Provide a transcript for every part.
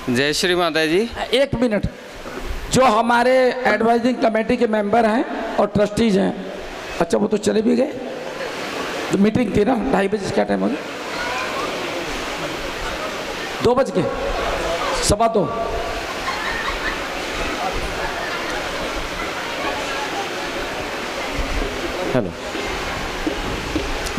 जय श्री माता जी। एक मिनट, जो हमारे एडवाइजिंग कमेटी के मेंबर हैं और ट्रस्टीज हैं, अच्छा वो तो चले भी गए, तो मीटिंग थी ना 2:30 बजे, क्या टाइम हो गया? 2 बज के 2:15। हेलो,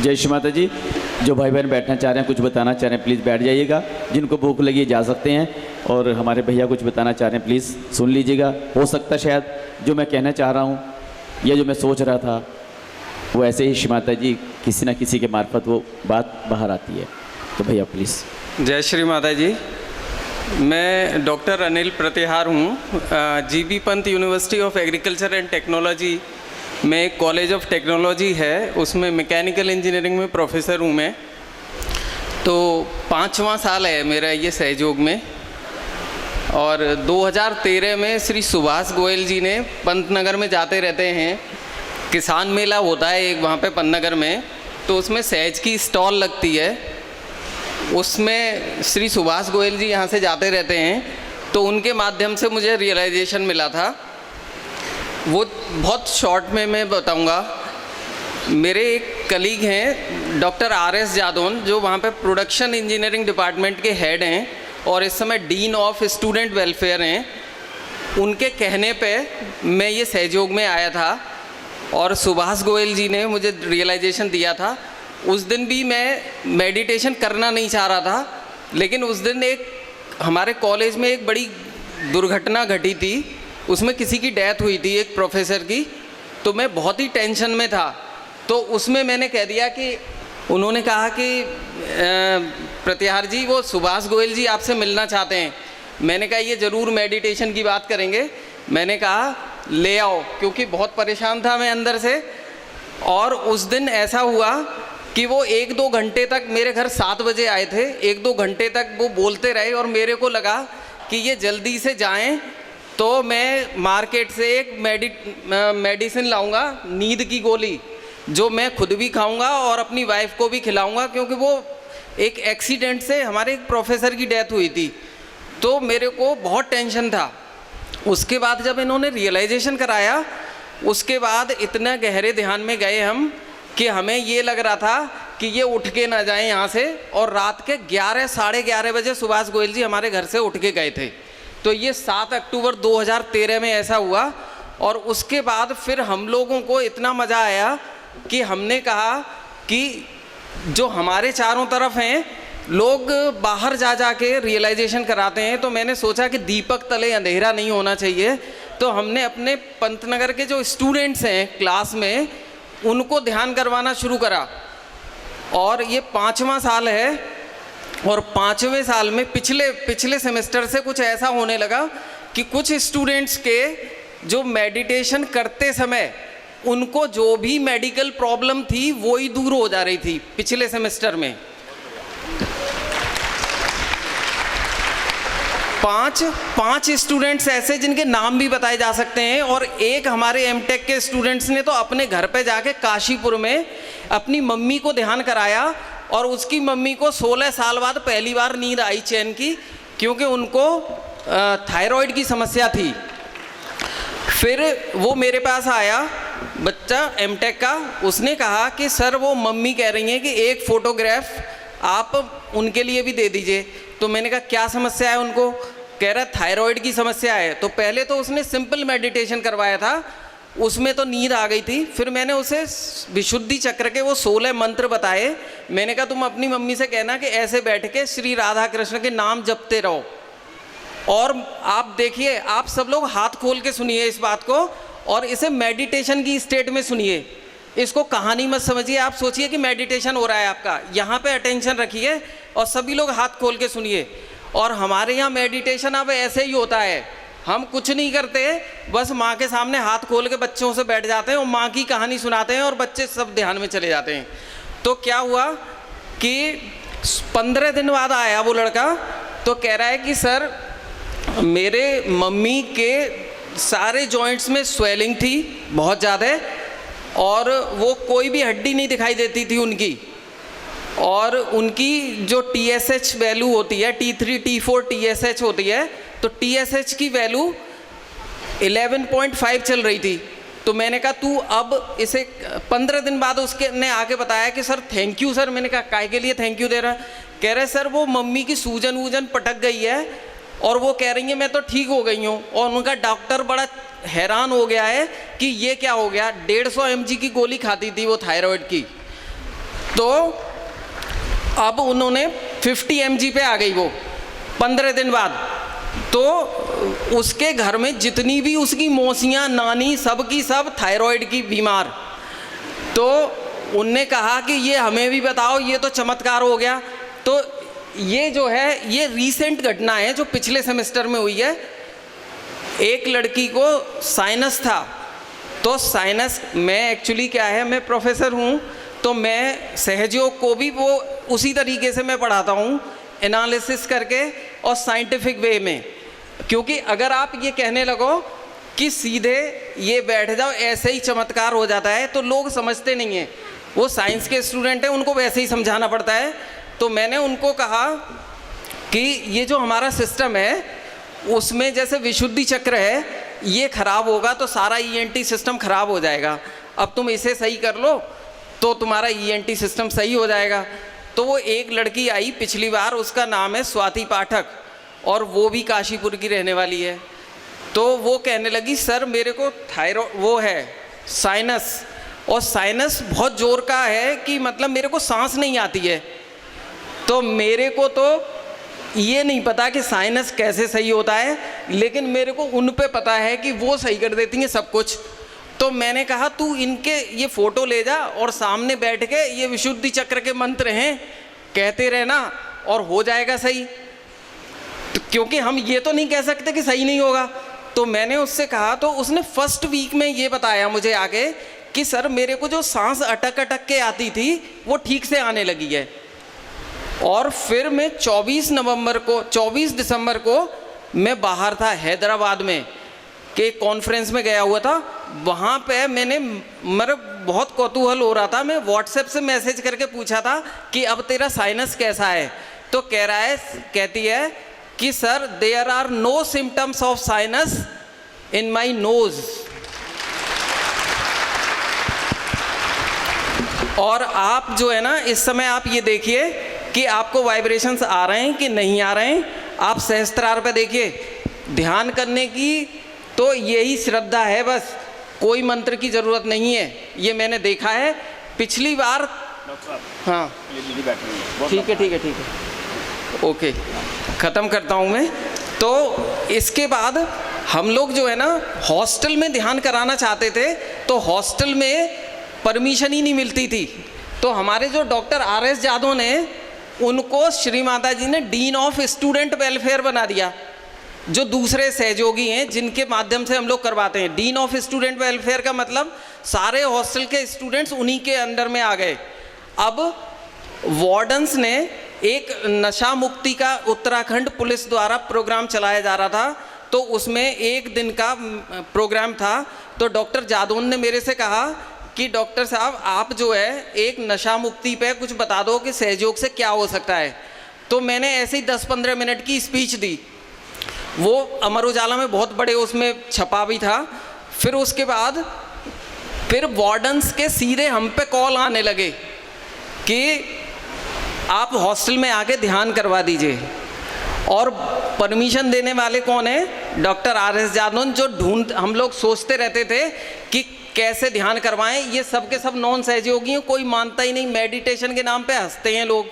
जय श्री माता जी। जो भाई बहन बैठना चाह रहे हैं, कुछ बताना चाह रहे हैं, प्लीज़ बैठ जाइएगा। जिनको भूख लगी है जा सकते हैं, और हमारे भैया कुछ बताना चाह रहे हैं, प्लीज़ सुन लीजिएगा। हो सकता है शायद जो मैं कहना चाह रहा हूँ या जो मैं सोच रहा था वो ऐसे ही श्री माता जी किसी न किसी के मार्फत वो बात बाहर आती है। तो भैया प्लीज़। जय श्री माता जी। मैं डॉक्टर अनिल प्रतिहार हूँ। GB Pant university of agriculture and technology में एक कॉलेज ऑफ टेक्नोलॉजी है, उसमें मैकेनिकल इंजीनियरिंग में प्रोफेसर हूँ मैं। तो 5वां साल है मेरा ये सहयोग में। और 2013 में श्री सुभाष गोयल जी ने पंतनगर में जाते रहते हैं, किसान मेला होता है एक वहाँ पे पंतनगर में, तो उसमें सहज की स्टॉल लगती है। उसमें श्री सुभाष गोयल जी यहाँ से जाते रहते हैं, तो उनके माध्यम से मुझे रियलाइजेशन मिला था। वो बहुत शॉर्ट में मैं बताऊंगा। मेरे एक कलीग हैं डॉक्टर RS जादौन, जो वहाँ पे प्रोडक्शन इंजीनियरिंग डिपार्टमेंट के हेड हैं और इस समय डीन ऑफ स्टूडेंट वेलफेयर हैं। उनके कहने पे मैं ये सहयोग में आया था और सुभाष गोयल जी ने मुझे रियलाइजेशन दिया था। उस दिन भी मैं मेडिटेशन करना नहीं चाह रहा था, लेकिन उस दिन एक हमारे कॉलेज में एक बड़ी दुर्घटना घटी थी, उसमें किसी की डेथ हुई थी, एक प्रोफेसर की। तो मैं बहुत ही टेंशन में था, तो उसमें मैंने कह दिया कि उन्होंने कहा कि प्रतिहार जी वो सुभाष गोयल जी आपसे मिलना चाहते हैं। मैंने कहा ये ज़रूर मेडिटेशन की बात करेंगे। मैंने कहा ले आओ, क्योंकि बहुत परेशान था मैं अंदर से। और उस दिन ऐसा हुआ कि वो 1-2 घंटे तक मेरे घर 7 बजे आए थे। 1-2 घंटे तक वो बोलते रहे और मेरे को लगा कि ये जल्दी से जाएं तो मैं मार्केट से एक मेडिसिन लाऊंगा, नींद की गोली, जो मैं खुद भी खाऊंगा और अपनी वाइफ को भी खिलाऊंगा, क्योंकि वो एक एक्सीडेंट से हमारे एक प्रोफेसर की डेथ हुई थी। तो मेरे को बहुत टेंशन था। उसके बाद जब इन्होंने रियलाइजेशन कराया, उसके बाद इतना गहरे ध्यान में गए हम कि हमें ये लग रहा था कि ये उठ के ना जाएं यहाँ से। और रात के 11 साढ़े 11 बजे सुभाष गोयल जी हमारे घर से उठ के गए थे। तो ये 7 अक्टूबर 2013 में ऐसा हुआ। और उसके बाद फिर हम लोगों को इतना मज़ा आया कि हमने कहा कि जो हमारे चारों तरफ हैं लोग बाहर जा के रियलाइजेशन कराते हैं, तो मैंने सोचा कि दीपक तले अंधेरा नहीं होना चाहिए। तो हमने अपने पंतनगर के जो स्टूडेंट्स हैं क्लास में, उनको ध्यान करवाना शुरू करा। और ये 5वां साल है। और 5वें साल में पिछले सेमेस्टर से कुछ ऐसा होने लगा कि कुछ स्टूडेंट्स के जो मेडिटेशन करते समय उनको जो भी मेडिकल प्रॉब्लम थी वो ही दूर हो जा रही थी पिछले सेमेस्टर में। 5 स्टूडेंट्स ऐसे जिनके नाम भी बताए जा सकते हैं। और एक हमारे एमटेक के स्टूडेंट्स ने तो अपने घर पे जाके काशीपुर में अपनी मम्मी को ध्यान कराया, और उसकी मम्मी को 16 साल बाद पहली बार नींद आई चैन की, क्योंकि उनको थायराइड की समस्या थी। फिर वो मेरे पास आया बच्चा एमटेक का, उसने कहा कि सर वो मम्मी कह रही हैं कि एक फ़ोटोग्राफ आप उनके लिए भी दे दीजिए। तो मैंने कहा क्या समस्या है उनको? कह रहा थायराइड की समस्या है। तो पहले तो उसने सिंपल मेडिटेशन करवाया था, उसमें तो नींद आ गई थी। फिर मैंने उसे विशुद्धि चक्र के वो 16 मंत्र बताए। मैंने कहा तुम अपनी मम्मी से कहना कि ऐसे बैठ के श्री राधा कृष्ण के नाम जपते रहो। और आप देखिए, आप सब लोग हाथ खोल के सुनिए इस बात को, और इसे मेडिटेशन की स्टेट में सुनिए। इसको कहानी मत समझिए। आप सोचिए कि मेडिटेशन हो रहा है आपका, यहाँ पे अटेंशन रखिए और सभी लोग हाथ खोल के सुनिए। और हमारे यहाँ मेडिटेशन अब ऐसे ही होता है, हम कुछ नहीं करते, बस माँ के सामने हाथ खोल के बच्चों से बैठ जाते हैं और माँ की कहानी सुनाते हैं और बच्चे सब ध्यान में चले जाते हैं। तो क्या हुआ कि 15 दिन बाद आया वो लड़का, तो कह रहा है कि सर मेरे मम्मी के सारे जॉइंट्स में स्वेलिंग थी बहुत ज़्यादा, और वो कोई भी हड्डी नहीं दिखाई देती थी उनकी। और उनकी जो TSH वैल्यू होती है, T3 T4 TSH होती है, तो TSH की वैल्यू 11.5 चल रही थी। तो मैंने कहा तू अब इसे 15 दिन बाद उसके ने आके बताया कि सर थैंक यू सर। मैंने कहा काय के लिए थैंक यू दे रहा है? कह रहे सर वो मम्मी की सूजन वूजन पटक गई है और वो कह रही है मैं तो ठीक हो गई हूँ। और उनका डॉक्टर बड़ा हैरान हो गया है कि ये क्या हो गया। 150 mg की गोली खाती थी वो थायराइड की, तो अब उन्होंने 50 mg पे आ गई वो 15 दिन बाद। तो उसके घर में जितनी भी उसकी मौसियाँ नानी सब की सब थायराइड की बीमार। तो उनने कहा कि ये हमें भी बताओ, ये तो चमत्कार हो गया। तो ये जो है ये रीसेंट घटना है जो पिछले सेमेस्टर में हुई है। एक लड़की को साइनस था, तो साइनस में एक्चुअली क्या है, मैं प्रोफेसर हूँ तो मैं सहयोग को भी वो उसी तरीके से मैं पढ़ाता हूँ, एनालिसिस करके और साइंटिफिक वे में। क्योंकि अगर आप ये कहने लगो कि सीधे ये बैठ जाओ ऐसे ही चमत्कार हो जाता है तो लोग समझते नहीं हैं। वो साइंस के स्टूडेंट हैं, उनको वैसे ही समझाना पड़ता है। तो मैंने उनको कहा कि ये जो हमारा सिस्टम है उसमें जैसे विशुद्धि चक्र है, ये खराब होगा तो सारा ENT सिस्टम खराब हो जाएगा। अब तुम इसे सही कर लो तो तुम्हारा ENT सिस्टम सही हो जाएगा। तो वो एक लड़की आई पिछली बार, उसका नाम है स्वाति पाठक और वो भी काशीपुर की रहने वाली है। तो वो कहने लगी सर मेरे को थायराइड वो है साइनस, और साइनस बहुत जोर का है कि मतलब मेरे को सांस नहीं आती है। तो मेरे को तो ये नहीं पता कि साइनस कैसे सही होता है, लेकिन मेरे को उन पे पता है कि वो सही कर देती हैं सब कुछ। तो मैंने कहा तू इनके ये फ़ोटो ले जा और सामने बैठ के ये विशुद्धि चक्र के मंत्र हैं कहते रहना और हो जाएगा सही। तो क्योंकि हम ये तो नहीं कह सकते कि सही नहीं होगा। तो मैंने उससे कहा, तो उसने फर्स्ट वीक में ये बताया मुझे आगे कि सर मेरे को जो सांस अटक अटक के आती थी वो ठीक से आने लगी है। और फिर मैं 24 दिसंबर को मैं बाहर था हैदराबाद में कि कॉन्फ्रेंस में गया हुआ था। वहाँ पे मैंने मेरा बहुत कौतूहल हो रहा था, मैं व्हाट्सएप से मैसेज करके पूछा था कि अब तेरा साइनस कैसा है। तो कह रहा है, कहती है कि sir there are no symptoms of sinus in my nose. और आप जो है ना इस समय आप ये देखिए कि आपको वाइब्रेशंस आ रहे हैं कि नहीं आ रहे हैं। आप सहस्त्रार पे देखिए, ध्यान करने की तो यही श्रद्धा है, बस कोई मंत्र की ज़रूरत नहीं है। ये मैंने देखा है पिछली बार। हाँ ठीक है ओके, ख़त्म करता हूँ मैं। तो इसके बाद हम लोग जो है ना हॉस्टल में ध्यान कराना चाहते थे, तो हॉस्टल में परमिशन ही नहीं मिलती थी। तो हमारे जो डॉक्टर RS जादव ने उनको श्री माता जी ने डीन ऑफ स्टूडेंट वेलफेयर बना दिया, जो दूसरे सहयोगी हैं जिनके माध्यम से हम लोग करवाते हैं। डीन ऑफ स्टूडेंट वेलफेयर का मतलब सारे हॉस्टल के स्टूडेंट्स उन्हीं के अंडर में आ गए। अब वार्डन्स ने एक नशा मुक्ति का उत्तराखंड पुलिस द्वारा प्रोग्राम चलाया जा रहा था, तो उसमें एक दिन का प्रोग्राम था। तो डॉक्टर जादौन ने मेरे से कहा कि डॉक्टर साहब आप जो है एक नशा मुक्ति पे कुछ बता दो कि सहयोग से क्या हो सकता है। तो मैंने ऐसे ही 10-15 मिनट की स्पीच दी, वो अमर उजाला में बहुत बड़े उसमें छपा भी था। फिर उसके बाद फिर वार्डन्स के सीधे हम पे कॉल आने लगे कि आप हॉस्टल में आके ध्यान करवा दीजिए। और परमिशन देने वाले कौन है? डॉक्टर RS जादव, जो हम लोग सोचते रहते थे कि कैसे ध्यान करवाएं। ये सब के सब नॉन सहयोगी हैं, कोई मानता ही नहीं। मेडिटेशन के नाम पे हंसते हैं लोग।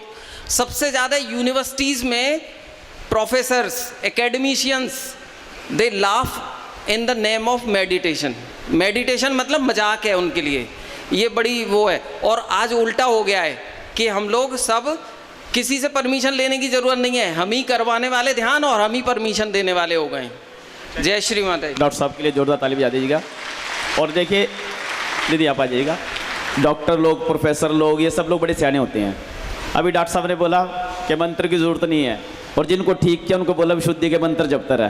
सबसे ज़्यादा यूनिवर्सिटीज़ में professors, academicians, they laugh in the name of meditation. Meditation मतलब मजाक है उनके लिए, ये बड़ी वो है। और आज उल्टा हो गया है कि हम लोग सब किसी से परमिशन लेने की ज़रूरत नहीं है, हम ही करवाने वाले ध्यान और हम ही परमिशन देने वाले हो गए। जय श्री माता। डॉक्टर साहब के लिए जोरदार ताली बजा दीजिएगा। और देखिए दीदी आप आ जाइएगा। डॉक्टर लोग, प्रोफेसर लोग, ये सब लोग बड़े सियाने होते हैं। अभी डॉक्टर साहब ने बोला कि मंत्र की ज़रूरत नहीं है, और जिनको ठीक किया उनको बोला विशुद्धि के मंत्र जपता रहे।